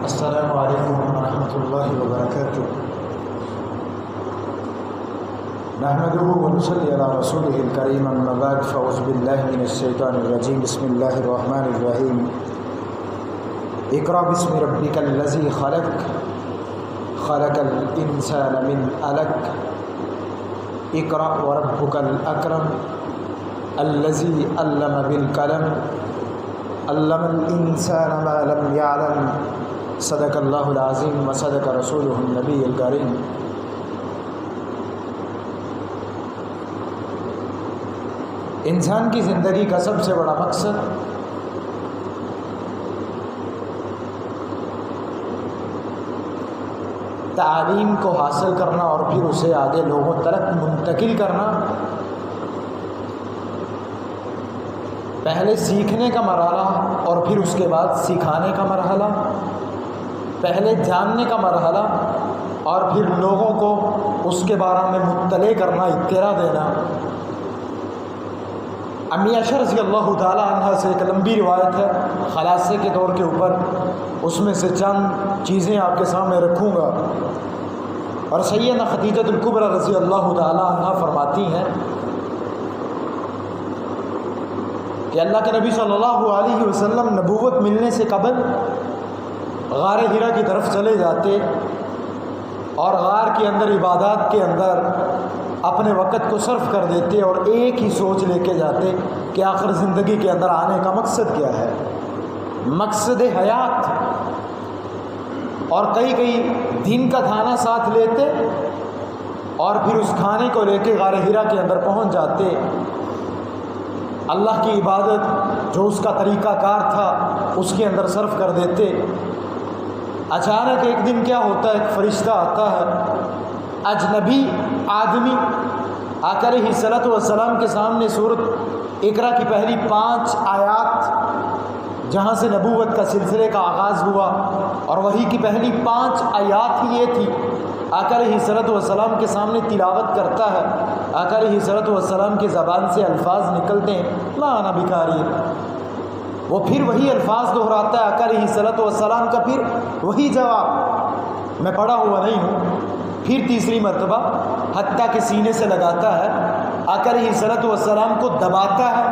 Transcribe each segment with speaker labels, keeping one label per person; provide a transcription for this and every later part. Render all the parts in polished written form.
Speaker 1: السلام علیکم ورحمۃ اللہ وبرکاتہ۔ نحمده ونصلی علی رسوله الکریم، اما بعد فاعوذ باللہ من الشیطان الرجیم، بسم اللہ الرحمن الرحیم۔ اقرأ باسم ربک الذی خلق، خلق الانسان من علق، اقرأ وربک الاکرم الذی علم بالقلم، علم الانسان ما لم يعلم، صدق اللہ العظیم و صدق رسولہ النبی الکریم۔ انسان کی زندگی کا سب سے بڑا مقصد تعلیم کو حاصل کرنا اور پھر اسے آگے لوگوں تک منتقل کرنا، پہلے سیکھنے کا مرحلہ اور پھر اس کے بعد سکھانے کا مرحلہ، پہلے جاننے کا مرحلہ اور پھر لوگوں کو اس کے بارے میں مطلع کرنا، اطلاع دینا۔ امی عائشہ رضی اللہ تعالیٰ عنہ سے ایک لمبی روایت ہے خلاصے کے طور کے اوپر، اس میں سے چند چیزیں آپ کے سامنے رکھوں گا۔ اور سیدہ خدیجہ الکبریٰ رضی اللہ تعالیٰ عنہ فرماتی ہیں کہ اللہ کے نبی صلی اللہ علیہ وسلم نبوت ملنے سے قبل غار حرا کی طرف چلے جاتے اور غار کے اندر عبادات کے اندر اپنے وقت کو صرف کر دیتے اور ایک ہی سوچ لے کے جاتے کہ آخر زندگی کے اندر آنے کا مقصد کیا ہے، مقصد حیات۔ اور کئی دن کا کھانا ساتھ لیتے اور پھر اس کھانے کو لے کے غار حرا کے اندر پہنچ جاتے، اللہ کی عبادت جو اس کا طریقہ کار تھا اس کے اندر صرف کر دیتے۔ اچانک ایک دن کیا ہوتا ہے، ایک فرشتہ آتا ہے، اجنبی آدمی آقا علیہ الصلوۃ والسلام کے سامنے سورۃ اقرا کی پہلی 5 آیات جہاں سے نبوت کا سلسلے کا آغاز ہوا، اور وحی کی پہلی 5 آیات ہی یہ تھی، آقا علیہ الصلوۃ والسلام کے سامنے تلاوت کرتا ہے۔ آقا علیہ الصلوۃ والسلام کی زبان سے الفاظ نکلتے ہیں، لا انا بقاری، وہ پھر وہی الفاظ دہراتا ہے آقا علیہ الصلوۃ والسلام کا پھر وہی جواب، میں پڑھا ہوا نہیں ہوں۔ پھر تیسری مرتبہ حتیٰ کہ سینے سے لگاتا ہے، آقا علیہ الصلوۃ والسلام کو دباتا ہے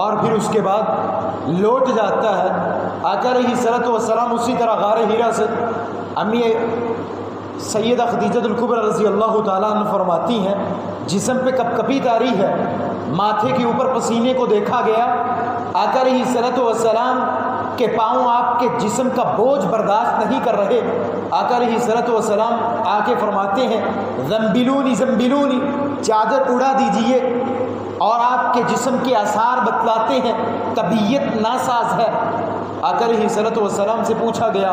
Speaker 1: اور پھر اس کے بعد لوٹ جاتا ہے۔ آقا علیہ الصلوۃ والسلام اسی طرح غار حرا سے امی سیدہ خدیجہ الکبریٰ رضی اللہ تعالیٰ عنہ فرماتی ہیں، جسم پہ کپ کپی طاری ہے، ماتھے کے اوپر پسینے کو دیکھا گیا، آقا علیہ الصلوۃ والسلام کہ پاؤں آپ کے جسم کا بوجھ برداشت نہیں کر رہے۔ آقا علیہ الصلوۃ والسلام آ کے فرماتے ہیں، زنبلونی زنبلونی، چادر اڑا دیجئے، اور آپ کے جسم کے آثار بتلاتے ہیں طبیعت ناساز ہے۔ آقا علیہ الصلوۃ والسلام سے پوچھا گیا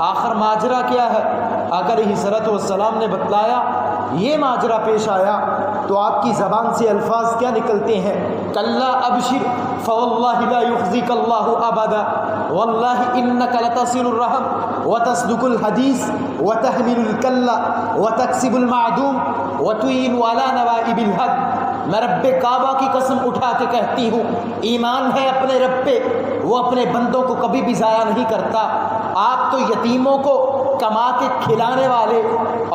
Speaker 1: آخر ماجرا کیا ہے، آقا علیہ الصلوۃ والسلام نے بتلایا یہ ماجرا پیش آیا، تو آپ کی زبان سے الفاظ کیا نکلتے ہیں، کلا ابشر فواللہ لا یخزیک اللہ ابدا، واللہ انک لتصل الرحم وتصدق الحدیث وتحمل الکل وتکسب المعدوم وتعین علی نوائب الحق۔ میں رب کعبہ کی قسم اٹھا کے کہتی ہوں، ایمان ہے اپنے رب پہ، وہ اپنے بندوں کو کبھی بھی ضائع نہیں کرتا۔ آپ تو یتیموں کو کما کے کھلانے والے،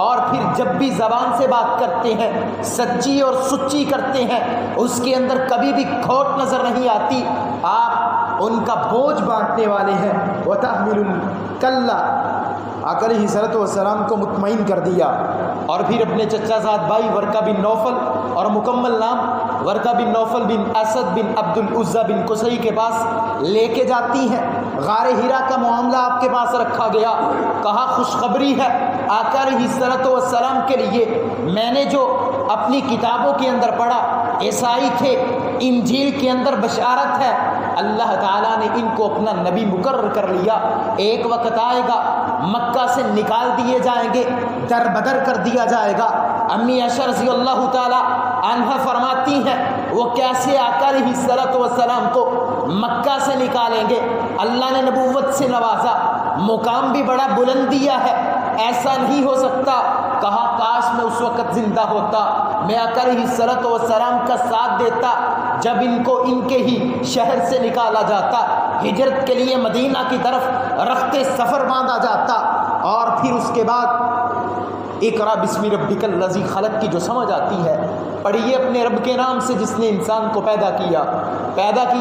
Speaker 1: اور پھر جب بھی زبان سے بات کرتے ہیں سچی اور سچی کرتے ہیں، اس کے اندر کبھی بھی کھوٹ نظر نہیں آتی۔ آپ ان کا بوجھ بانٹنے والے ہیں۔ وَتَحْمِلُ الْكَلَّ، آقا علیہ الصلوۃ والسلام کو مطمئن کر دیا، اور پھر اپنے چچا زاد بھائی ورقہ بن نوفل، اور مکمل نام ورقہ بن نوفل بن اسد بن عبد العزیٰ بن قصی کے پاس لے کے جاتی ہیں۔ غار حرا کا معاملہ آپ کے پاس رکھا گیا، کہا خوشخبری ہے آقا علیہ الصلوۃ والسلام کے لیے، میں نے جو اپنی کتابوں کے اندر پڑھا، عیسائی تھے، انجیل کے اندر بشارت ہے، اللہ تعالیٰ نے ان کو اپنا نبی مقرر کر لیا۔ ایک وقت آئے گا مکہ سے نکال دیے جائیں گے، در بدر کر دیا جائے گا۔ امی عائشہ رضی اللہ تعالی عنہا فرماتی ہیں، وہ کیسے آقا علیہ الصلوۃ والسلام کو مکہ سے نکالیں گے، اللہ نے نبوت سے نوازا، مقام بھی بڑا بلند دیا ہے، ایسا نہیں ہو سکتا۔ کہا کاش میں اس وقت زندہ ہوتا، میں آقا علیہ الصلوۃ والسلام کا ساتھ دیتا جب ان کو ان کے ہی شہر سے نکالا جاتا۔ ہجرت کے لیے مدینہ کی طرف رخت سفر باندھا جاتا، اور پھر اس کے بعد اقرا بسم ربک الذی خلق کی جو سمجھ آتی ہے، پڑھیے اپنے رب کے نام سے جس نے انسان کو پیدا کیا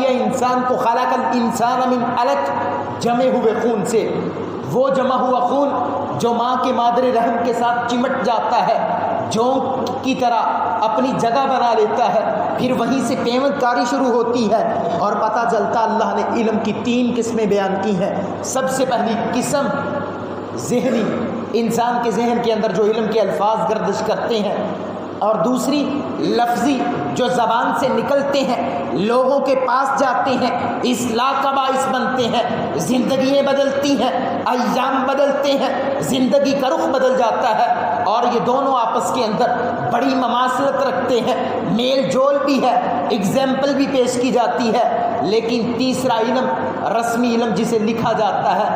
Speaker 1: انسان کو، خلق الانسان من علق، جمے ہوئے خون سے، وہ جمع ہوا خون جو ماں کے مادر رحم کے ساتھ چمٹ جاتا ہے، جونک کی طرح اپنی جگہ بنا لیتا ہے، پھر وہیں سے پیوند کاری شروع ہوتی ہے، اور پتہ چلتا اللہ نے علم کی 3 قسمیں بیان کی ہیں۔ سب سے پہلی قسم ذہنی، انسان کے ذہن کے اندر جو علم کے الفاظ گردش کرتے ہیں، اور دوسری لفظی جو زبان سے نکلتے ہیں، لوگوں کے پاس جاتے ہیں، اصلاح کا باعث بنتے ہیں، زندگیاں بدلتی ہیں، ایام بدلتے ہیں، زندگی کا رخ بدل جاتا ہے، اور یہ دونوں آپس کے اندر بڑی مماثلت رکھتے ہیں، میل جول بھی ہے، اگزامپل بھی پیش کی جاتی ہے۔ لیکن تیسرا علم رسمی علم جسے لکھا جاتا ہے،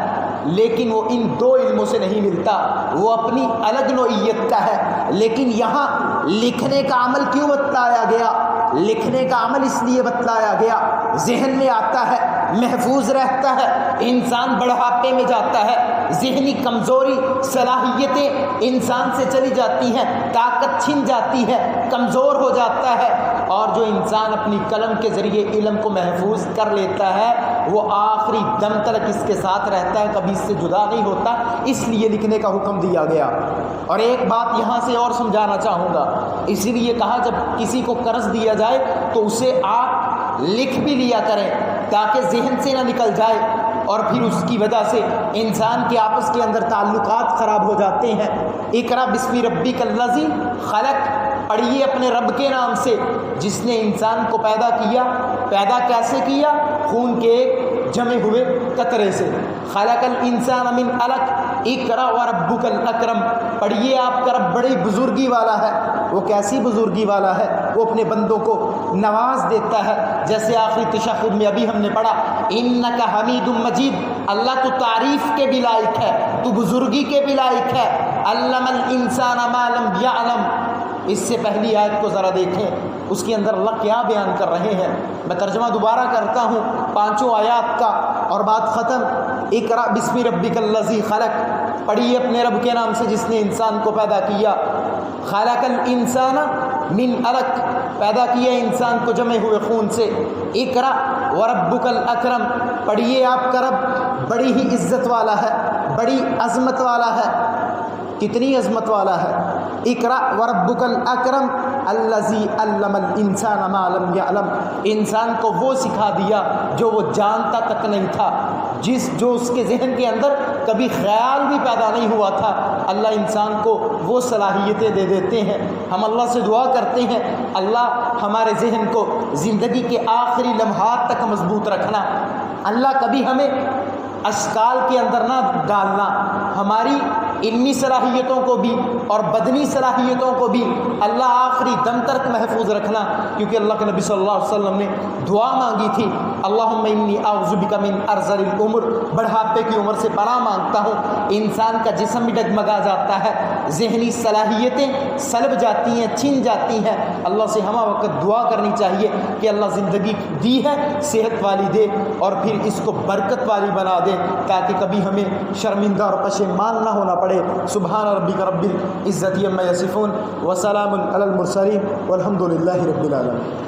Speaker 1: لیکن وہ ان 2 علموں سے نہیں ملتا، وہ اپنی الگ نوعیت کا ہے۔ لیکن یہاں لکھنے کا عمل کیوں بتلایا گیا؟ لکھنے کا عمل اس لیے بتلایا گیا، ذہن میں آتا ہے، محفوظ رہتا ہے، انسان بڑھاپے میں جاتا ہے، ذہنی کمزوری، صلاحیتیں انسان سے چلی جاتی ہیں، طاقت چھن جاتی ہے، کمزور ہو جاتا ہے، اور جو انسان اپنی قلم کے ذریعے علم کو محفوظ کر لیتا ہے وہ آخری دم تک اس کے ساتھ رہتا ہے، کبھی اس سے جدا نہیں ہوتا، اس لیے لکھنے کا حکم دیا گیا۔ اور ایک بات یہاں سے اور سمجھانا چاہوں گا، اسی لیے کہا جب کسی کو قرض دیا جائے تو اسے آپ لکھ بھی لیا کریں تاکہ ذہن سے نہ نکل جائے، اور پھر اس کی وجہ سے انسان کے آپس کے اندر تعلقات خراب ہو جاتے ہیں۔ اقرا بسم ربک الذی خلق، پڑھیے اپنے رب کے نام سے جس نے انسان کو پیدا کیا۔ پیدا کیسے کیا؟ خون کے ایک جمے ہوئے قطرے سے۔ خلق الانسان من علق، اقرا وربک الاکرم، پڑھیے آپ کا رب بڑی بزرگی والا ہے۔ وہ کیسی بزرگی والا ہے؟ وہ اپنے بندوں کو نواز دیتا ہے، جیسے آخری تشہد میں ابھی ہم نے پڑھا انک حمید مجید، اللہ تو تعریف کے بھی لائق ہے، تو بزرگی کے بھی لائق ہے۔ علم الانسان ما لم یعلم، اس سے پہلی آیت کو ذرا دیکھیں، اس کے اندر اللہ کیا بیان کر رہے ہیں۔ میں ترجمہ دوبارہ کرتا ہوں 5 آیات کا اور بات ختم۔ اقرا بسم ربک الذی خلق، پڑھیے اپنے رب کے نام سے جس نے انسان کو پیدا کیا۔ خلق الانسان من علق، پیدا کیا انسان کو جمے ہوئے خون سے۔ اقرا وربک الاکرم، پڑھیے آپ کا رب بڑی ہی عزت والا ہے، بڑی عظمت والا ہے۔ کتنی عظمت والا ہے؟ اقرا وربک الاکرم الذی علم الانسان ما لم یعلم، انسان کو وہ سکھا دیا جو وہ جانتا تک نہیں تھا، جو اس کے ذہن کے اندر کبھی خیال بھی پیدا نہیں ہوا تھا، اللہ انسان کو وہ صلاحیتیں دے دیتے ہیں۔ ہم اللہ سے دعا کرتے ہیں اللہ ہمارے ذہن کو زندگی کے آخری لمحات تک مضبوط رکھنا، اللہ کبھی ہمیں اشکال کے اندر نہ ڈالنا، ہماری علمی صلاحیتوں کو بھی اور بدنی صلاحیتوں کو بھی اللہ آخری دم تک محفوظ رکھنا، کیونکہ اللہ کے نبی صلی اللہ علیہ وسلم نے دعا مانگی تھی اللہم انی اعوذ بک من ارذل العمر، بڑھاپے کی عمر سے پناہ مانگتا ہوں۔ انسان کا جسم بھی ڈگمگا جاتا ہے، ذہنی صلاحیتیں سلب جاتی ہیں، چھن جاتی ہیں، اللہ سے ہمہ وقت دعا کرنی چاہیے کہ اللہ زندگی دی ہے صحت والی دے اور پھر اس کو برکت والی بنا دے، تاکہ کبھی ہمیں شرمندہ اور پشیمان نہ ہونا پڑے۔ سبحان ربک رب العزت عما یصفون وسلام علی المرسلین والحمد للہ رب العالمین۔